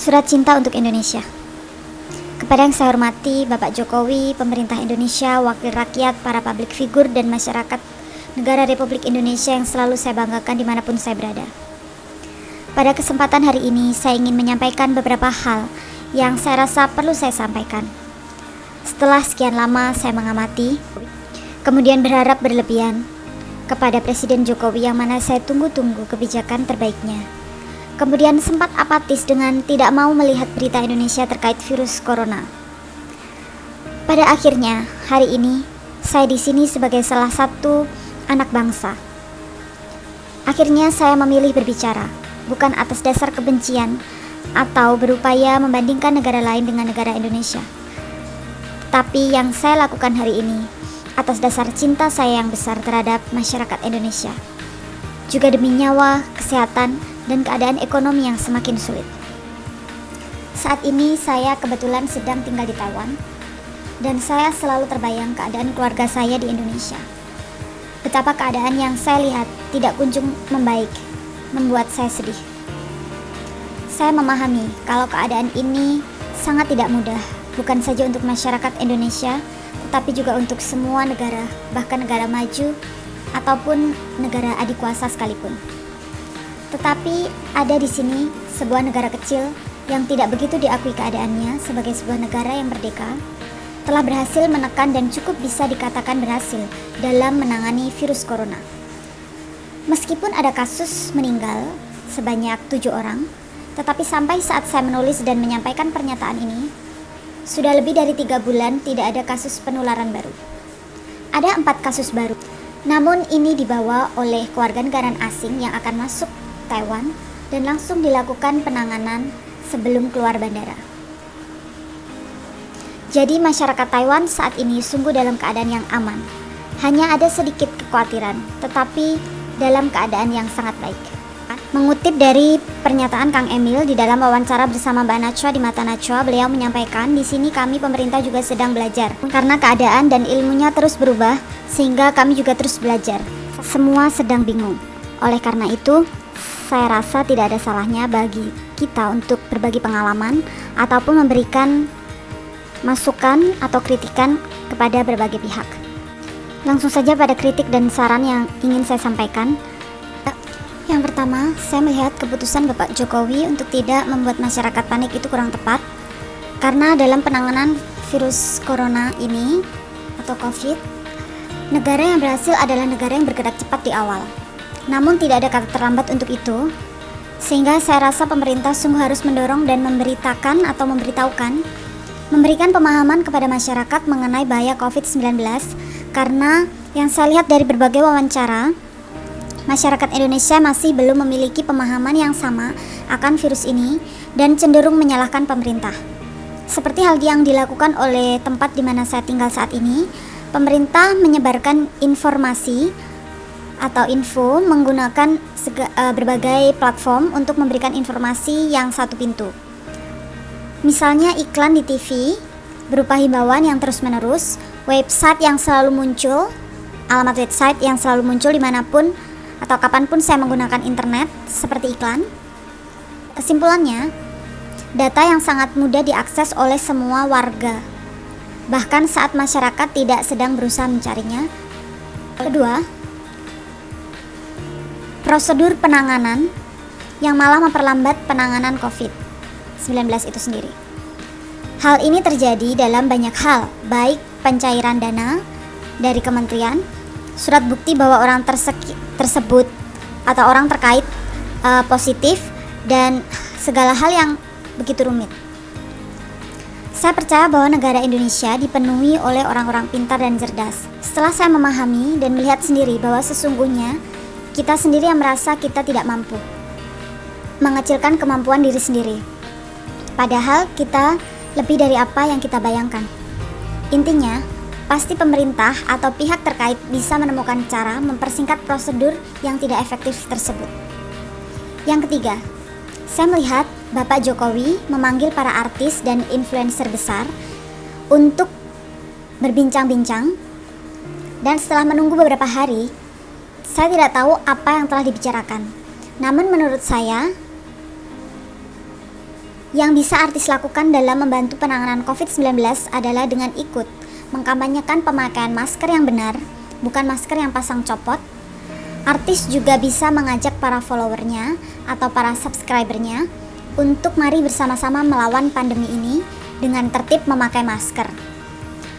Surat Cinta untuk Indonesia. Kepada yang saya hormati Bapak Jokowi, pemerintah Indonesia, wakil rakyat, para publik figur, dan masyarakat negara Republik Indonesia yang selalu saya banggakan dimanapun saya berada. Pada kesempatan hari ini, saya ingin menyampaikan beberapa hal yang saya rasa perlu saya sampaikan. Setelah sekian lama saya mengamati, kemudian berharap berlebihan kepada Presiden Jokowi yang mana saya tunggu-tunggu kebijakan terbaiknya. Kemudian sempat apatis dengan tidak mau melihat berita Indonesia terkait virus corona. Pada akhirnya, hari ini saya di sini sebagai salah satu anak bangsa. Akhirnya saya memilih berbicara, bukan atas dasar kebencian atau berupaya membandingkan negara lain dengan negara Indonesia. Tapi yang saya lakukan hari ini atas dasar cinta saya yang besar terhadap masyarakat Indonesia. Juga demi nyawa, kesehatan, dan keadaan ekonomi yang semakin sulit. Saat ini saya kebetulan sedang tinggal di Taiwan, dan saya selalu terbayang keadaan keluarga saya di Indonesia. Betapa keadaan yang saya lihat tidak kunjung membaik, membuat saya sedih. Saya memahami kalau keadaan ini sangat tidak mudah, bukan saja untuk masyarakat Indonesia, tetapi juga untuk semua negara, bahkan negara maju ataupun negara adikuasa sekalipun. Tetapi ada di sini sebuah negara kecil yang tidak begitu diakui keadaannya sebagai sebuah negara yang merdeka, telah berhasil menekan dan cukup bisa dikatakan berhasil dalam menangani virus corona. Meskipun ada kasus meninggal sebanyak 7 orang, tetapi sampai saat saya menulis dan menyampaikan pernyataan ini, sudah lebih dari 3 bulan tidak ada kasus penularan baru. Ada 4 kasus baru, namun ini dibawa oleh kewarganegaraan asing yang akan masuk Taiwan dan langsung dilakukan penanganan sebelum keluar bandara. Jadi masyarakat Taiwan saat ini sungguh dalam keadaan yang aman. Hanya ada sedikit kekhawatiran, tetapi dalam keadaan yang sangat baik. Mengutip dari pernyataan Kang Emil di dalam wawancara bersama Mbak Najwa di Mata Najwa, beliau menyampaikan, di sini kami pemerintah juga sedang belajar. Karena keadaan dan ilmunya terus berubah, sehingga kami juga terus belajar. Semua sedang bingung. Oleh karena itu, saya rasa tidak ada salahnya bagi kita untuk berbagi pengalaman ataupun memberikan masukan atau kritikan kepada berbagai pihak. Langsung saja pada kritik dan saran yang ingin saya sampaikan. Yang pertama, saya melihat keputusan Bapak Jokowi untuk tidak membuat masyarakat panik itu kurang tepat, karena dalam penanganan virus corona ini atau COVID, negara yang berhasil adalah negara yang bergerak cepat di awal. Namun tidak ada kata terlambat untuk itu, sehingga saya rasa pemerintah sungguh harus mendorong dan memberikan pemahaman kepada masyarakat mengenai bahaya COVID-19, karena yang saya lihat dari berbagai wawancara, masyarakat Indonesia masih belum memiliki pemahaman yang sama akan virus ini dan cenderung menyalahkan pemerintah. Seperti hal yang dilakukan oleh tempat di mana saya tinggal saat ini, pemerintah menyebarkan informasi atau info menggunakan berbagai platform untuk memberikan informasi yang satu pintu. Misalnya iklan di TV berupa himbauan yang terus-menerus, website yang selalu muncul, alamat website yang selalu muncul dimanapun atau kapanpun saya menggunakan internet seperti iklan. Kesimpulannya, data yang sangat mudah diakses oleh semua warga, bahkan saat masyarakat tidak sedang berusaha mencarinya. Kedua, prosedur penanganan yang malah memperlambat penanganan COVID-19 itu sendiri. Hal ini terjadi dalam banyak hal, baik pencairan dana dari kementerian, surat bukti bahwa orang tersebut atau orang terkait positif, dan segala hal yang begitu rumit. Saya percaya bahwa negara Indonesia dipenuhi oleh orang-orang pintar dan cerdas. Setelah saya memahami dan melihat sendiri bahwa sesungguhnya kita sendiri yang merasa kita tidak mampu, mengecilkan kemampuan diri sendiri. Padahal kita lebih dari apa yang kita bayangkan. Intinya, pasti pemerintah atau pihak terkait bisa menemukan cara mempersingkat prosedur yang tidak efektif tersebut. Yang ketiga, saya melihat Bapak Jokowi memanggil para artis dan influencer besar untuk berbincang-bincang, dan setelah menunggu beberapa hari, saya tidak tahu apa yang telah dibicarakan. Namun menurut saya, Yang bisa artis lakukan dalam membantu penanganan COVID-19 adalah dengan ikut mengkampanyekan pemakaian masker yang benar, bukan masker yang pasang copot. Artis juga bisa mengajak para followernya atau para subscribernya untuk mari bersama-sama melawan pandemi ini dengan tertib memakai masker.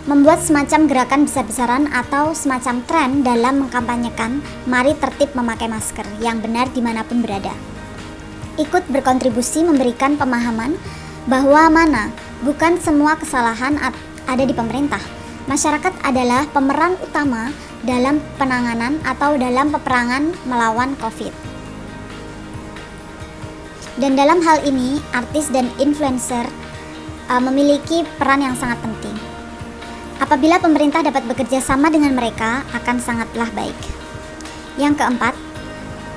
Membuat semacam gerakan besar-besaran atau semacam tren dalam mengkampanyekan mari tertib memakai masker yang benar dimanapun berada. Ikut berkontribusi memberikan pemahaman bahwa bukan semua kesalahan ada di pemerintah. Masyarakat adalah pemeran utama dalam penanganan atau dalam peperangan melawan COVID. Dan dalam hal ini, artis dan influencer memiliki peran yang sangat penting. Apabila pemerintah dapat bekerja sama dengan mereka, akan sangatlah baik. Yang keempat,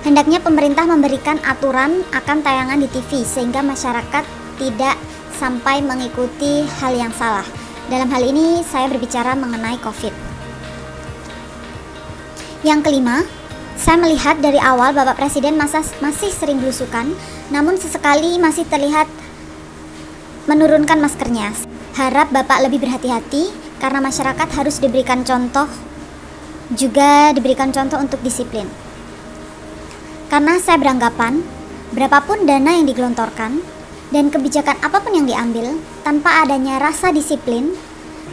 hendaknya pemerintah memberikan aturan akan tayangan di TV sehingga masyarakat tidak sampai mengikuti hal yang salah. Dalam hal ini saya berbicara mengenai COVID. Yang kelima, saya melihat dari awal Bapak Presiden masih sering belusukan, namun sesekali masih terlihat menurunkan maskernya. Harap Bapak lebih berhati-hati karena masyarakat harus diberikan contoh untuk disiplin. Karena saya beranggapan, berapapun dana yang digelontorkan dan kebijakan apapun yang diambil, tanpa adanya rasa disiplin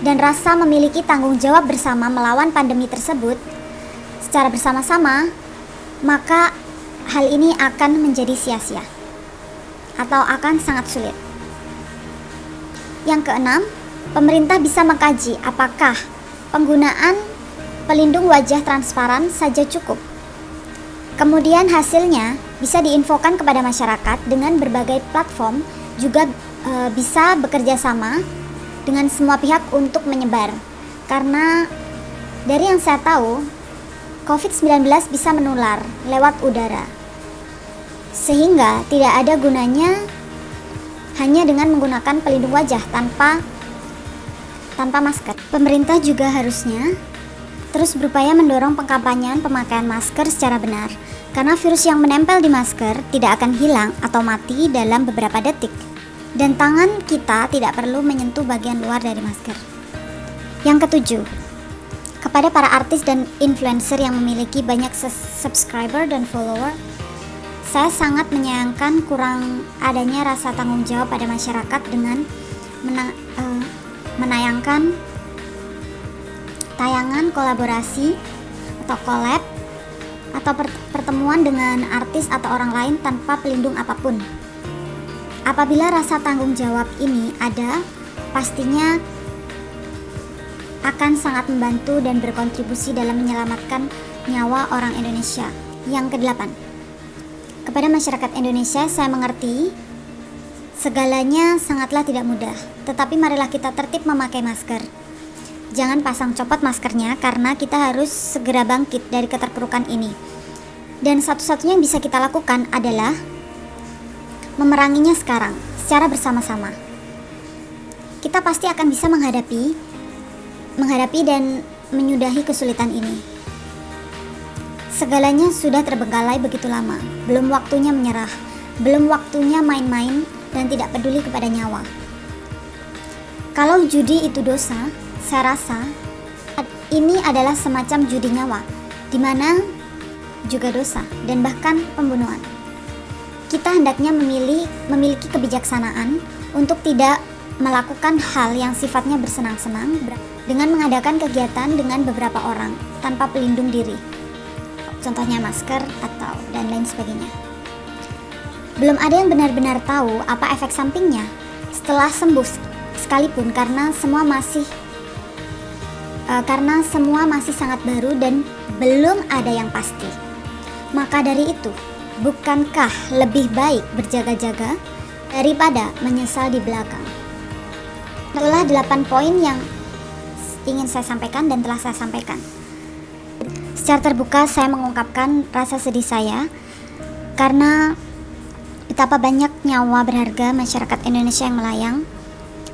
dan rasa memiliki tanggung jawab bersama melawan pandemi tersebut secara bersama-sama, maka hal ini akan menjadi sia-sia atau akan sangat sulit. Yang keenam, pemerintah bisa mengkaji apakah penggunaan pelindung wajah transparan saja cukup. Kemudian hasilnya bisa diinfokan kepada masyarakat dengan berbagai platform, juga bisa bekerja sama dengan semua pihak untuk menyebar. Karena dari yang saya tahu, COVID-19 bisa menular lewat udara. Sehingga tidak ada gunanya hanya dengan menggunakan pelindung wajah tanpa masker. Pemerintah juga harusnya terus berupaya mendorong pengkampanyean pemakaian masker secara benar, karena virus yang menempel di masker tidak akan hilang atau mati dalam beberapa detik, dan tangan kita tidak perlu menyentuh bagian luar dari masker. Yang ketujuh, kepada para artis dan influencer yang memiliki banyak subscriber dan follower, saya sangat menyayangkan kurang adanya rasa tanggung jawab pada masyarakat dengan menayangkan tayangan kolaborasi atau collab atau pertemuan dengan artis atau orang lain tanpa pelindung apapun. Apabila rasa tanggung jawab ini ada, pastinya akan sangat membantu dan berkontribusi dalam menyelamatkan nyawa orang Indonesia. Yang kedelapan, kepada masyarakat Indonesia, saya mengerti segalanya sangatlah tidak mudah, tetapi marilah kita tertib memakai masker. Jangan pasang copot maskernya karena kita harus segera bangkit dari keterpurukan ini. Dan satu-satunya yang bisa kita lakukan adalah memeranginya sekarang, secara bersama-sama. Kita pasti akan bisa menghadapi dan menyudahi kesulitan ini. Segalanya sudah terbengkalai begitu lama, belum waktunya menyerah, belum waktunya main-main dan tidak peduli kepada nyawa. Kalau judi itu dosa, saya rasa ini adalah semacam judi nyawa, di mana juga dosa dan bahkan pembunuhan. Kita hendaknya memiliki kebijaksanaan untuk tidak melakukan hal yang sifatnya bersenang-senang dengan mengadakan kegiatan dengan beberapa orang tanpa pelindung diri, contohnya masker atau dan lain sebagainya. Belum ada yang benar-benar tahu apa efek sampingnya setelah sembuh sekalipun, karena semua masih sangat baru dan belum ada yang pasti. Maka dari itu, bukankah lebih baik berjaga-jaga daripada menyesal di belakang? Itulah 8 poin yang ingin saya sampaikan dan telah saya sampaikan. Secara terbuka saya mengungkapkan rasa sedih saya karena betapa banyak nyawa berharga masyarakat Indonesia yang melayang.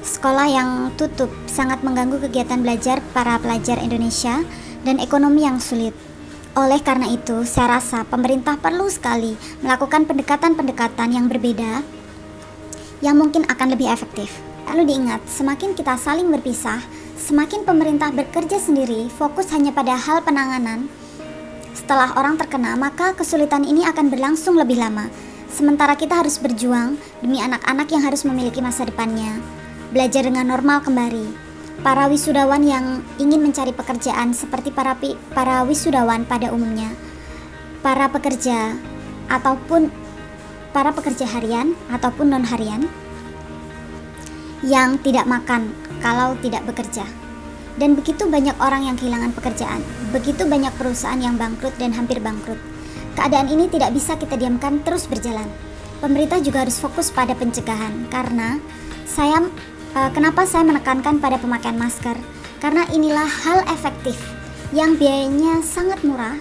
Sekolah yang tutup sangat mengganggu kegiatan belajar para pelajar Indonesia dan ekonomi yang sulit. Oleh karena itu, saya rasa pemerintah perlu sekali melakukan pendekatan-pendekatan yang berbeda yang mungkin akan lebih efektif. Lalu diingat, semakin kita saling berpisah, semakin pemerintah bekerja sendiri, fokus hanya pada hal penanganan. Setelah orang terkena, maka kesulitan ini akan berlangsung lebih lama. Sementara kita harus berjuang demi anak-anak yang harus memiliki masa depannya, belajar dengan normal kembali. Para wisudawan yang ingin mencari pekerjaan seperti para wisudawan pada umumnya, para pekerja harian ataupun non harian yang tidak makan kalau tidak bekerja. Dan begitu banyak orang yang kehilangan pekerjaan, begitu banyak perusahaan yang bangkrut dan hampir bangkrut. Keadaan ini tidak bisa kita diamkan terus berjalan. Pemerintah juga harus fokus pada pencegahan, karena kenapa saya menekankan pada pemakaian masker? Karena inilah hal efektif yang biayanya sangat murah.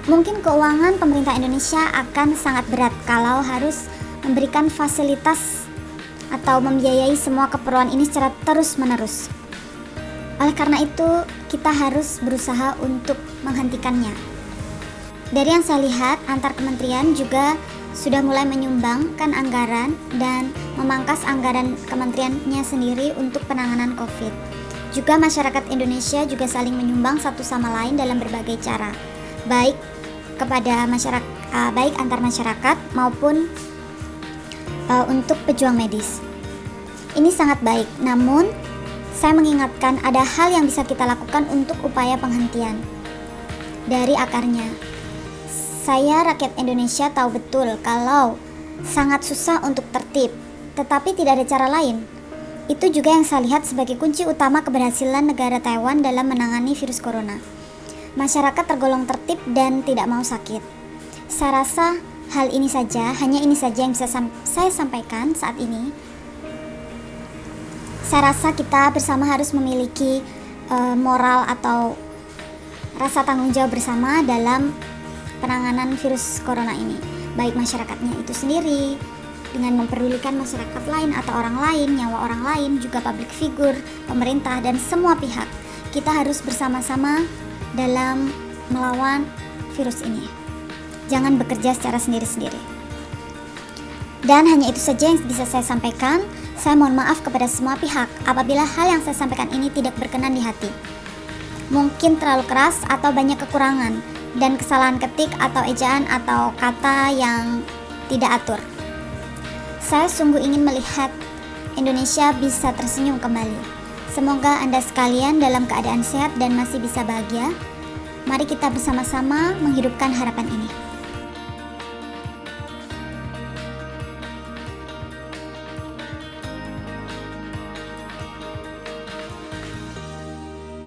Mungkin keuangan pemerintah Indonesia akan sangat berat kalau harus memberikan fasilitas atau membiayai semua keperluan ini secara terus-menerus. Oleh karena itu, kita harus berusaha untuk menghentikannya. Dari yang saya lihat, antar kementerian juga sudah mulai menyumbangkan anggaran dan memangkas anggaran kementeriannya sendiri untuk penanganan COVID. Juga masyarakat Indonesia juga saling menyumbang satu sama lain dalam berbagai cara, baik antar masyarakat maupun untuk pejuang medis. Ini sangat baik, namun saya mengingatkan ada hal yang bisa kita lakukan untuk upaya penghentian dari akarnya. Saya rakyat Indonesia tahu betul kalau sangat susah untuk tertib, tetapi tidak ada cara lain. Itu juga yang saya lihat sebagai kunci utama keberhasilan negara Taiwan dalam menangani virus corona. Masyarakat tergolong tertib dan tidak mau sakit. Saya rasa hanya ini saja yang bisa saya sampaikan saat ini. Saya rasa kita bersama harus memiliki moral atau rasa tanggung jawab bersama dalam penanganan virus corona ini, baik masyarakatnya itu sendiri dengan memperdulikan masyarakat lain atau orang lain, nyawa orang lain, juga public figure, pemerintah, dan semua pihak. Kita harus bersama-sama dalam melawan virus ini. Jangan bekerja secara sendiri-sendiri. Dan hanya itu saja yang bisa saya sampaikan. Saya mohon maaf kepada semua pihak apabila hal yang saya sampaikan ini tidak berkenan di hati. Mungkin terlalu keras atau banyak kekurangan dan kesalahan ketik atau ejaan atau kata yang tidak atur. Saya sungguh ingin melihat Indonesia bisa tersenyum kembali. Semoga Anda sekalian dalam keadaan sehat dan masih bisa bahagia. Mari kita bersama-sama menghidupkan harapan ini.